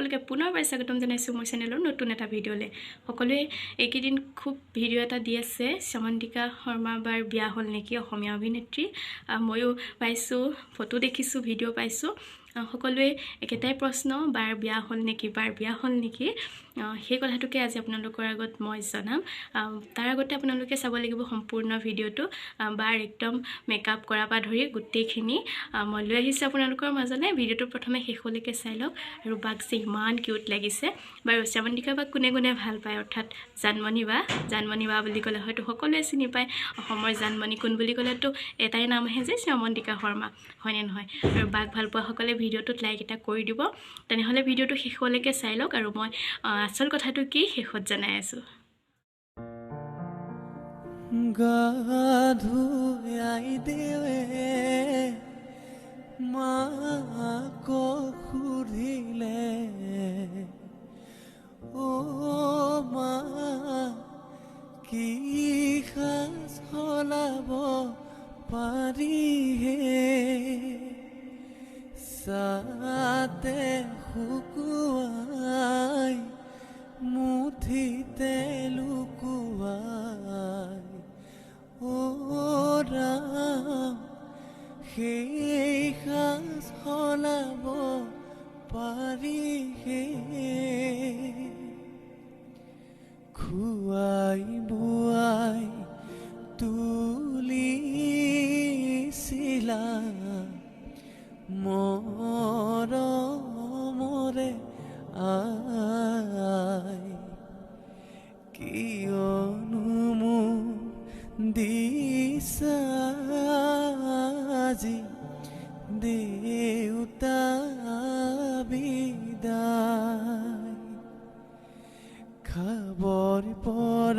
সকলোকে পুনৰবাৰ স্বাগতম জনাইছোঁ মোৰ চেনেলৰ নতুন এটা ভিডিঅ'লৈ। সকলোৱে এইকেইদিন খুব ভিডিঅ' এটা দি আছে, শ্যামন্তিকা শৰ্মা বাৰ বিয়া হ'ল নেকি, অসমীয়া অভিনেত্ৰী। ময়ো পাইছোঁ, ফটো দেখিছোঁ, ভিডিঅ' পাইছোঁ। সকলোৱে একেটাই প্ৰশ্ন, বাৰ বিয়া হ'ল নেকি। সেই কথাটোকে আজি আপোনালোকৰ আগত মই জনাম। তাৰ আগতে আপোনালোকে চাব লাগিব সম্পূৰ্ণ ভিডিঅ'টো। বাৰ একদম মেকআপ কৰাৰ পৰা ধৰি গোটেইখিনি মই লৈ আহিছোঁ আপোনালোকৰ মাজলৈ। ভিডিঅ'টো প্ৰথমে শেষলৈকে চাই লওক। আৰু বাক যে ইমান কিউট লাগিছে। বাৰু শ্যামন্তিকা বাক কোনে কোনে ভাল পায়, অৰ্থাৎ জানমণি বা বুলি ক'লে হয়তো সকলোৱে চিনি পায়। অসমৰ জানমণি কোন বুলি ক'লেতো এটাই নাম আহে যে শ্যামন্তিকা শৰ্মা, হয়নে নহয়? আৰু বাক ভাল পোৱাসকলে ভিডিঅ'টোত লাইক এটা কৰি দিব। তেনেহ'লে ভিডিঅ'টো শেষলৈকে চাই লওক আৰু মই আচল কথাটো কি শেষত জনাই আছোঁ। গাধুয়াই দেৱে মাক সুধিলে, অ মা কি সাজ সলাব পাৰিহে, সাতে শুকুৱাই মুঠিতে লুকুৱাই, অ ৰাম সেই সাজ সলাব পাৰিহে, খুৱাই বুৱাই তুলিছিলা মৰমৰে আই, কিয়নো মোক দিছা আজি দেউতা বিদায়, খাবৰ পৰ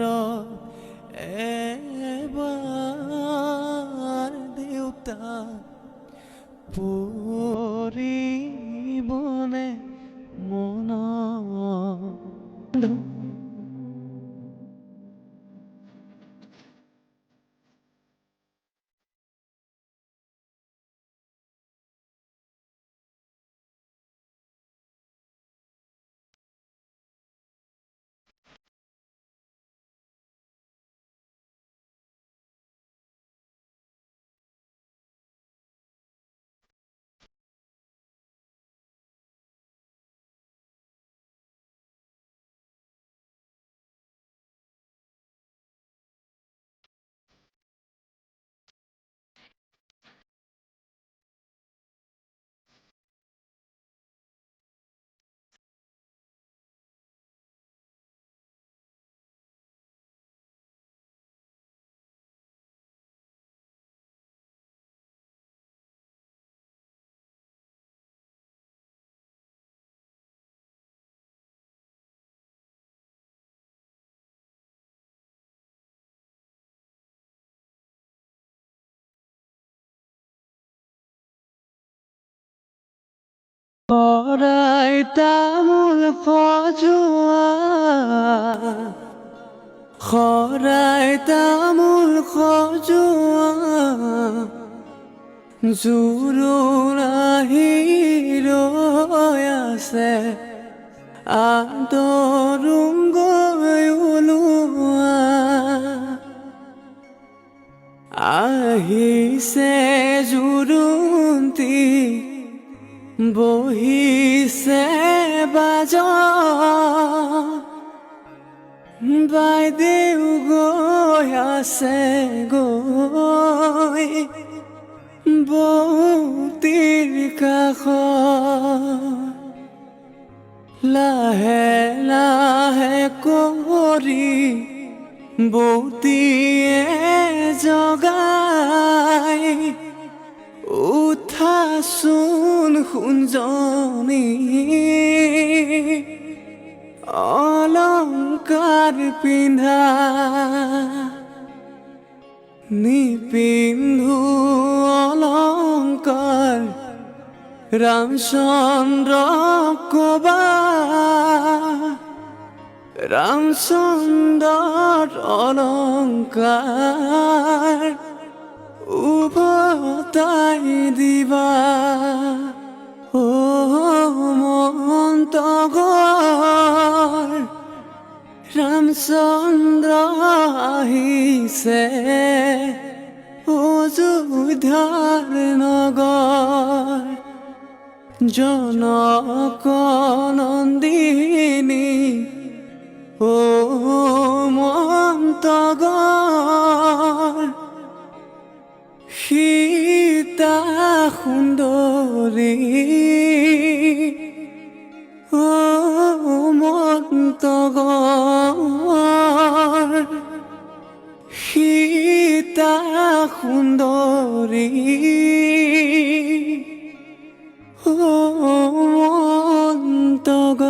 এবাৰ দেউতা পৰিবনে মন। শৰাই তামোল সজোৱা, শৰাই তামোল সজোৱা, জোৰোণ আহি ৰৈ আছে, আদৰুম গৈ ওলোৱা, আহিছে জোৰোণটি বহিছে বাজন, বাইদেউ গৈ আছে গৈ বৌতিৰ কাষত, লাহে লাহে কৰি বৌতিয়ে জগাই, উঠাচোন সোণজনী অলংকাৰ পিন্ধা, নিপিন্ধো অলংকাৰ ৰামচন্দ্ৰ কবা, ৰামচন্দ্ৰৰ অলংকাৰ উভতাই দিবা, ও মন অন্তগৰ ৰামচন্দ্ৰ আহিছে অযোধ্যাৰ নগৰ জনক নন্দিনী ও মন্তগৰ সীতা সুন্দৰী ও মন্তগৰ সীতা সুন্দৰী ও মন্তগৰ।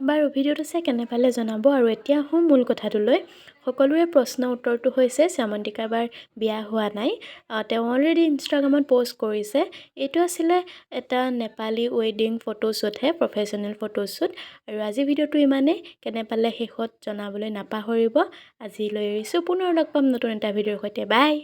বাৰু ভিডিঅ'টো চাই কেনে পালে জনাব। আৰু এতিয়া আহোঁ মূল কথাটোলৈ। সকলোৰে প্ৰশ্ন উত্তৰটো হৈছে শ্যামন্তিকা বাৰ বিয়া হোৱা নাই। তেওঁ অলৰেডি ইনষ্টাগ্ৰামত পষ্ট কৰিছে। এইটো আছিলে এটা নেপালী ৱেডিং ফটোশ্বুটহে, প্ৰফেশ্যনেল ফটোশ্বুট। আৰু আজি ভিডিঅ'টো ইমানেই। কেনে পালে শেষত জনাবলৈ নাপাহৰিব। আজিলৈ এৰিছোঁ, পুনৰ লগ পাম নতুন এটা ভিডিঅ'ৰ সৈতে। বাই।